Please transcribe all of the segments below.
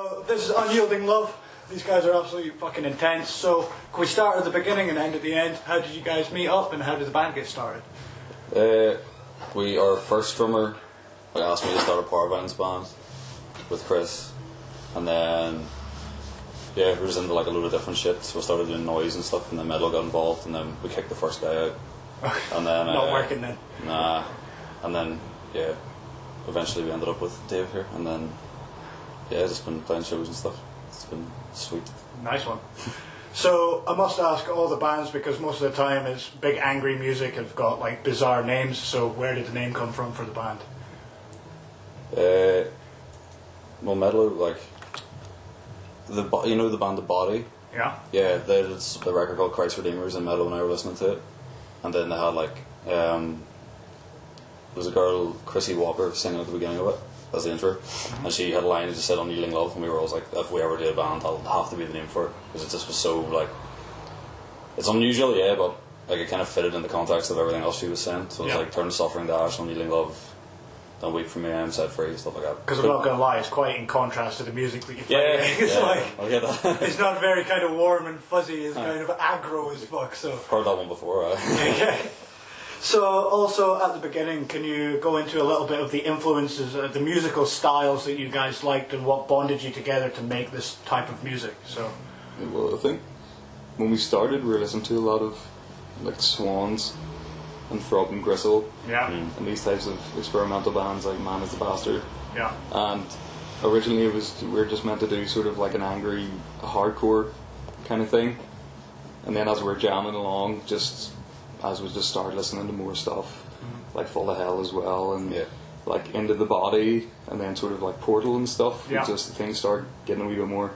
So this is Unyielding Love. These guys are absolutely fucking intense. So can we start at the beginning and end at the end? How did you guys meet up and how did the band get started? Our first drummer asked me to start a Bannermans band with Chris, and then we were just into like a load of different shit. So we started doing noise and stuff, and then Medlow got involved, and then we kicked the first guy out. And then Not working then. Nah, and then eventually we ended up with Dave here, and then just been playing shows and stuff. It's been sweet. Nice one. So I must ask all the bands, because most of the time it's big angry music and have got like bizarre names. So where did the name come from for the band? Well, Medlow, like the band The Body. Yeah. Yeah, they did a record called Christ Redeemers, and Medlow and I were listening to it, and then they had like there was a girl, Chrissy Walker, singing at the beginning of it as the intro, and she had a line that just said "Unyielding Love," and we were always like, if we ever do a band, that'll have to be the name for it, because it just was so like, it's unusual, but like it kind of fitted in the context of everything else she was saying. So it was like Turn to Suffering to Ash, Unyielding Love, Don't Weep for Me, I'm Set Free, stuff like that. Because I'm not gonna lie, it's quite in contrast to the music that you play. It's like, I get that. It's not very kind of warm and fuzzy, it's kind of aggro as fuck. So heard that one before, So also at the beginning, can you go into a little bit of the influences, the musical styles that you guys liked and what bonded you together to make this type of music? So, well, I think when we started, we were listening to a lot of like Swans and Frog and Gristle, and these types of experimental bands like Man Is the Bastard. Yeah. And originally we were just meant to do sort of like an angry hardcore kind of thing, and then as we were jamming along, as we just started listening to more stuff, like Full of Hell as well, and like Into the Body, and then sort of like Portal and stuff, just things started getting a wee bit more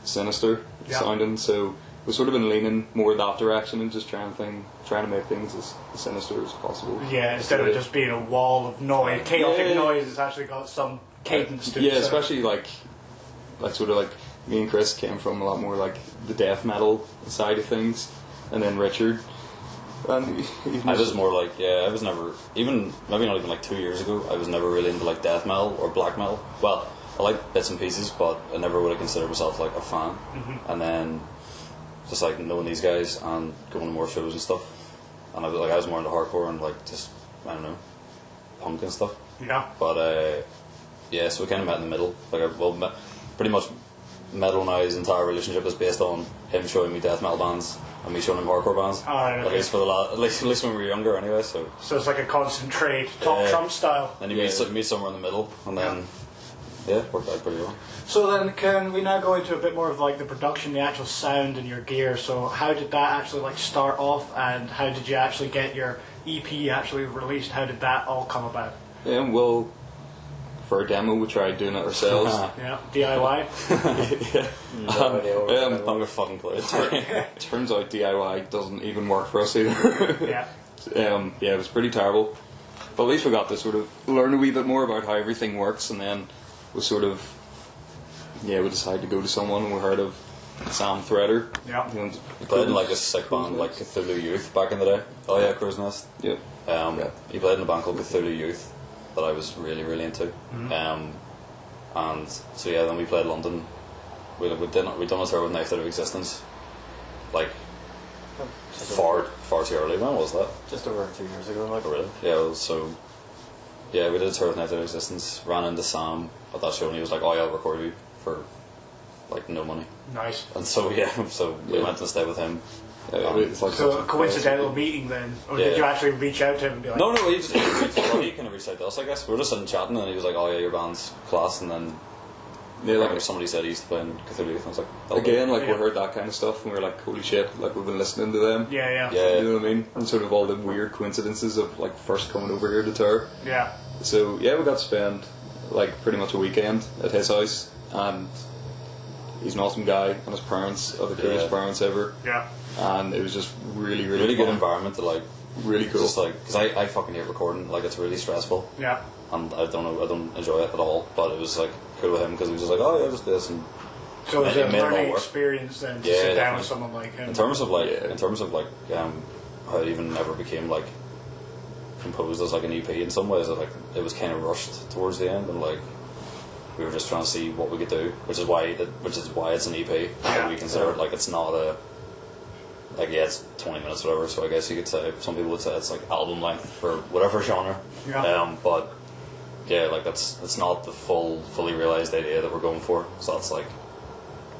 sinister sounding, so we've sort of been leaning more that direction and just trying to make things as sinister as possible. Yeah, instead of it just being a wall of noise, chaotic noise, it's actually got some cadence to it. Yeah, especially like sort of like me and Chris came from a lot more like the death metal side of things, and then Richard. And I was more like, I was never, even, maybe not even like 2 years ago, I was never really into like death metal or black metal. Well, I like bits and pieces, but I never would have considered myself like a fan. And then just like knowing these guys and going to more shows and stuff, and I was more into hardcore and like just, I don't know, punk and stuff. Yeah. But so we kind of met in the middle. Like, pretty much Medlow and I's entire relationship is based on him showing me death metal bands and me showing him hardcore bands. At least for at least when we were younger, anyway. So it's like a constant trade, top Trump style. Then you meet somewhere in the middle, and then it worked out pretty well. So then, can we now go into a bit more of like the production, the actual sound and your gear? So how did that actually like start off, and how did you actually get your EP actually released? How did that all come about? Well, for a demo, we tried doing it ourselves. DIY. I'm a fucking player. Turns out DIY doesn't even work for us either. It was pretty terrible. But at least we got to sort of learn a wee bit more about how everything works, and then we sort of, we decided to go to someone, and we heard of Sam Threader. Yeah. He played in like a sick band like Cthulhu Youth back in the day. Oh yeah, Crow's Nest. Yep. He played in a band called Cthulhu Youth that I was really, really into. And so then we played London. We'd done a tour with Knife Out of Existence, like far too early. When was that? Just over 2 years ago. Like. Oh, really? Yeah, we did a tour with Knife Out of Existence. Ran into Sam at that show, and he was like, "Oh yeah, I'll record you for like no money." Nice. And so we went and stayed with him. It's like so a coincidental meeting then, or did you actually reach out to him and be like? No, he kind of reached out to us, I guess. We were just sitting chatting, and he was like, "Oh yeah, your band's class," and then somebody said he used to play in Cthulhu, and I was like, we heard that kind of stuff, and we were like, holy shit, like we've been listening to them. Yeah. You know what I mean? And sort of all the weird coincidences of like first coming over here to tour. Yeah. So we got to spend like pretty much a weekend at his house, and he's an awesome guy, and his parents are the coolest parents ever. Yeah. And it was just really, really good fun. environment to like. Really cool. Just like, because I fucking hate recording, like it's really stressful. Yeah. And I don't enjoy it at all. But it was like cool with him because he was just like, "Oh yeah, just this." And so it was a learning experience then to sit down with someone like him. In terms of how it even never became like composed as like an EP in some ways, it was kind of rushed towards the end, and like we were just trying to see what we could do, which is why it's an EP. Yeah. We consider it like it's not a it's 20 minutes or whatever. So I guess you could say some people would say it's like album length for whatever genre. Yeah. But yeah, like it's not the fully realized idea that we're going for. So that's like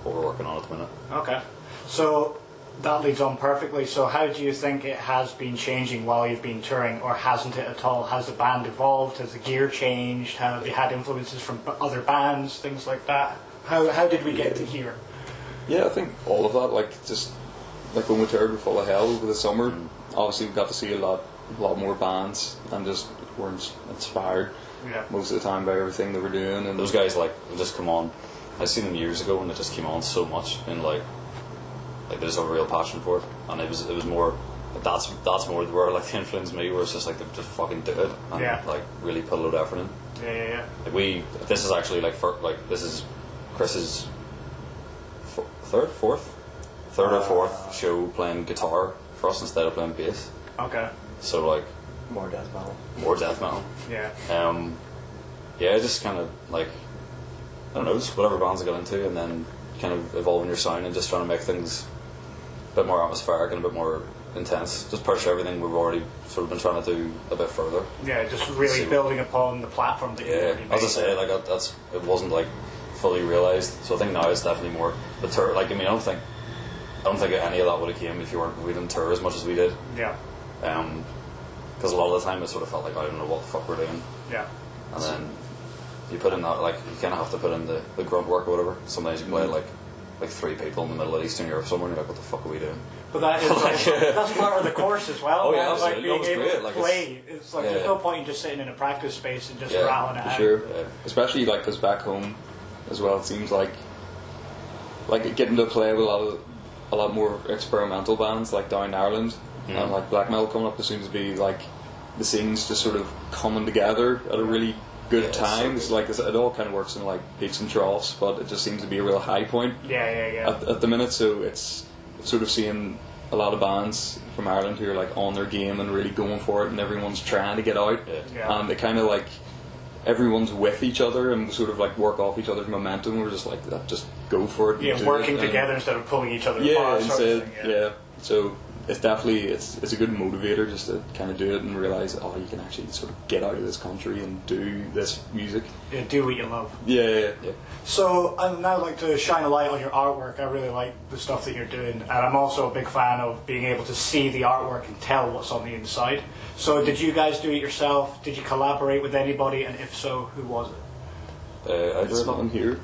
what we're working on at the minute. Okay. So that leads on perfectly. So how do you think it has been changing while you've been touring, or hasn't it at all? Has the band evolved? Has the gear changed? Have you had influences from other bands, things like that? How did we get to here? Yeah, I think all of that, like just like when we toured with Full of Hell over the summer, obviously we got to see a lot more bands and just were inspired most of the time by everything they were doing. And those guys like just come on. I seen them years ago and they just came on so much, and like they just have a real passion for it, and it was more that's more where like they influenced me, where it's just like they just fucking do it and like really put a load of effort in. Yeah. Like this is actually this is Chris's third or fourth show playing guitar for us instead of playing bass. Okay. So like More death metal. Yeah. Yeah, just kind of like I don't know, just whatever bands I got into, and then kind of evolving your sound and just trying to make things a bit more atmospheric and a bit more intense. Just push everything we've already sort of been trying to do a bit further. Yeah, just really building upon the platform that you already made. As I say, like it wasn't like fully realised. So I think now it's definitely more the tour. Like I mean, I don't think any of that would have came if we didn't tour as much as we did. Yeah. Because a lot of the time it sort of felt like I don't know what the fuck we're doing. Yeah. And then you put in that, like, you kind of have to put in the grunt work or whatever. Sometimes you play like 3 people in the middle of Eastern Europe somewhere, and you're like, what the fuck are we doing? But that is that's part of the course as well. Oh, yeah, like absolutely. being able Great. to Like, play. It's like there's no point in just sitting in a practice space and just rattling it out. Sure. Yeah. Especially like because back home as well, it seems like getting to play with a lot more experimental bands like down in Ireland, and like black metal coming up. There seems to be like the scenes just sort of coming together at a really good time. It's like it all kind of works in like peaks and troughs, but it just seems to be a real high point. Yeah. At the minute, so it's sort of seeing a lot of bands from Ireland who are like on their game and really going for it, and everyone's trying to get out, and they kind of like everyone's with each other and sort of like work off each other's momentum. We're just like that, just go for it. Yeah, working together instead of pulling each other apart. So it's definitely it's a good motivator just to kind of do it and realise you can actually sort of get out of this country and do this music. Yeah, do what you love. Yeah. So I'd now like to shine a light on your artwork. I really like the stuff that you're doing, and I'm also a big fan of being able to see the artwork and tell what's on the inside. So did you guys do it yourself? Did you collaborate with anybody, and if so, who was it? I drew Something here.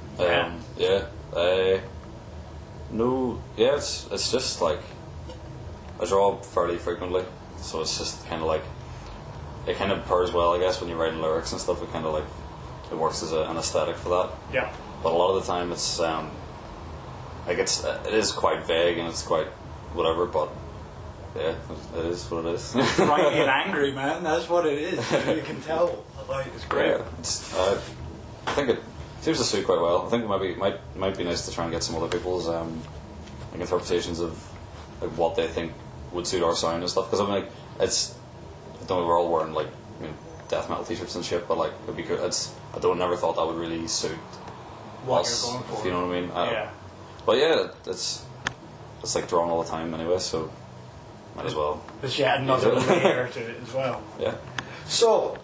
It's just like I draw fairly frequently, so it's just kind of like it kind of pairs well, I guess, when you're writing lyrics and stuff. It kind of like it works as an aesthetic for that. Yeah. But a lot of the time, it's like it is quite vague and it's quite whatever. But yeah, it is what it is. Grimy and angry, man. That's what it is. You can tell. It's great. Yeah, I think it seems to suit quite well. I think it might be nice to try and get some other people's like interpretations of like what they think would suit our sound and stuff. Because I mean, like we're all wearing like death metal t-shirts and shit, but like it'd be good. I never thought that would really suit what us, you're going for. if you know what I mean. Yeah. But yeah, it's like drawing all the time anyway, so might as well. There's yet another layer to it as well. Yeah. So,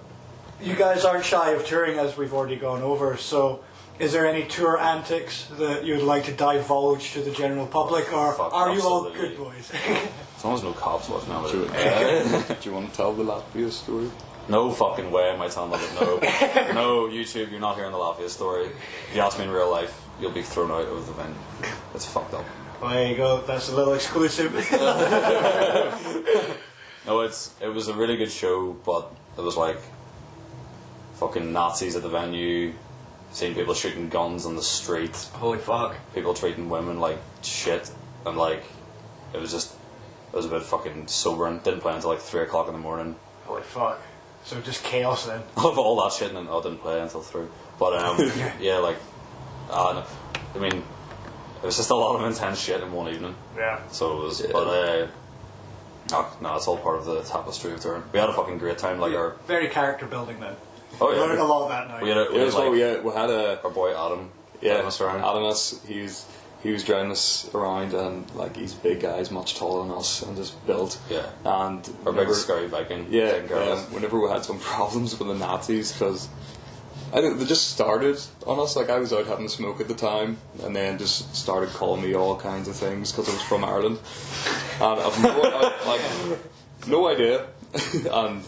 you guys aren't shy of touring, as we've already gone over. So, is there any tour antics that you'd like to divulge to the general public, or are you all good boys? As long as no cops watching out. Do you want to tell the Latvia story? No fucking way am I telling them that. No, YouTube, you're not hearing the Latvia story. If you ask me in real life, you'll be thrown out of the venue. It's fucked up. Well, there you go. That's a little exclusive. No, it was a really good show, but it was like fucking Nazis at the venue, seeing people shooting guns on the street. Holy fuck. People treating women like shit, and like it was a bit fucking sobering. Didn't play until like 3 o'clock in the morning. Holy fuck. So just chaos then. Of all that shit, and I didn't play until 3. But yeah, like no, I mean, it was just a lot of intense shit in one evening. Yeah. So it was, but no, it's all part of the tapestry of touring. We had a fucking great time. Like very character building then. Oh yeah. Learned a lot that night. We had We had a our boy Adam. yeah, Adam us around. Adamus. He was driving us around, and like he's a big guy, he's much taller than us, and just built. Yeah. And Our big whenever- scary Viking. yeah, taking care of us. whenever we had some problems with the Nazis, because I think they just started on us. Like I was out having a smoke at the time, and then just started calling me all kinds of things because I was from Ireland, and I've no idea. And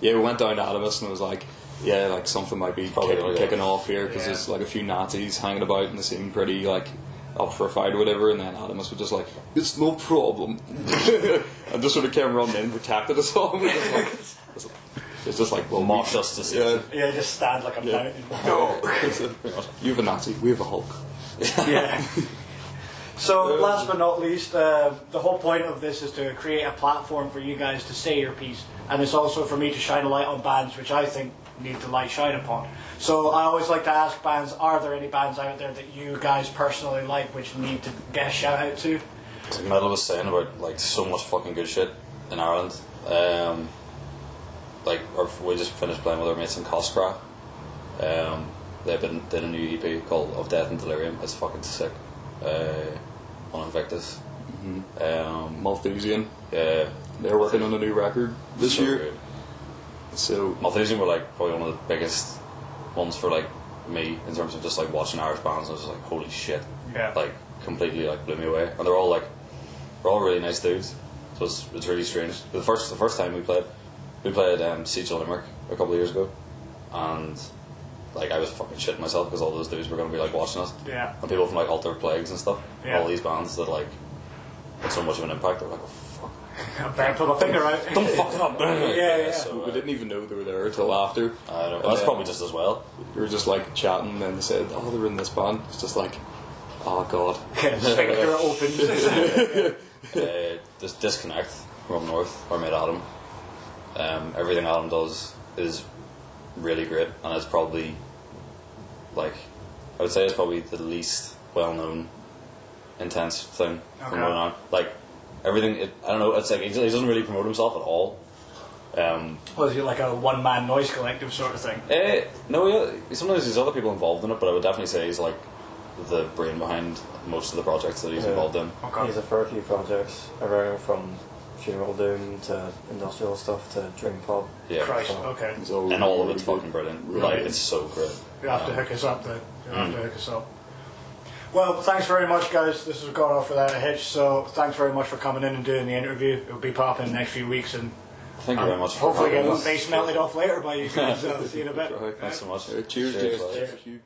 we went down to Adamus, and it was like, yeah, like something might be Probably kicking off here because there's like a few Nazis hanging about, and they seem pretty like up for a fight or whatever. And then Adamus was just like, "It's no problem," and just sort of came running in, protected us all. It's just like, well, Mock justice. Yeah, just stand like a mountain. No, you have a Nazi, we have a Hulk. Yeah. So, last but not least, the whole point of this is to create a platform for you guys to say your piece, and it's also for me to shine a light on bands which I think need the light shine upon. So, I always like to ask bands, are there any bands out there that you guys personally like which need to get a shout out to? It's like Medlow was saying about like so much fucking good shit in Ireland. We just finished playing with our mates in Coscra. Did a new EP called Of Death and Delirium. It's fucking sick. On Invictus. Malthusian. Yeah. They're working on a new record this So year. good. So Malthusian were like probably one of the biggest ones for like me in terms of just like watching Irish bands. I was just like, holy shit. Yeah. Like completely like blew me away. And they're all really nice dudes. So it's really strange. The first time we played Siege of Limerick a couple of years ago, and like I was fucking shitting myself because all those dudes were going to be like watching us. Yeah. And people from like Alter Plagues and stuff. Yeah. All these bands that like had so much of an impact. They're like, oh fuck. I better put my finger out. Don't fuck it up. Yeah. So, we didn't even know they were there till after. I don't know. That's probably just as well. We were just like chatting, and they said, "Oh, they were in this band." It's just like, oh god. Finger open. This Disconnect from up north, our mate Adam. Everything Adam does is really great, and it's probably like I would say it's probably the least well known intense thing from going on. Like everything, I don't know. It's like he doesn't really promote himself at all. Was it like a one-man noise collective sort of thing? No, yeah. Sometimes there's other people involved in it, but I would definitely say he's like the brain behind most of the projects that he's involved in. Okay. He's a fair few projects, everything from Funeral Doom to industrial stuff to Dream Pop. Yeah, Christ, okay. It's all and all of really it's good. fucking brilliant. Really Like good. it's so great. You'll have to hook us up then. You'll have to hook us up. Well, thanks very much, guys. This has gone off without a hitch, so thanks very much for coming in and doing the interview. It'll be popping in the next few weeks, and Thank you very much. hopefully for get having the us. face melted off later by you guys. See you in a bit. Right. Thanks so much. Cheers, Cheers, guys. guys. Thank you.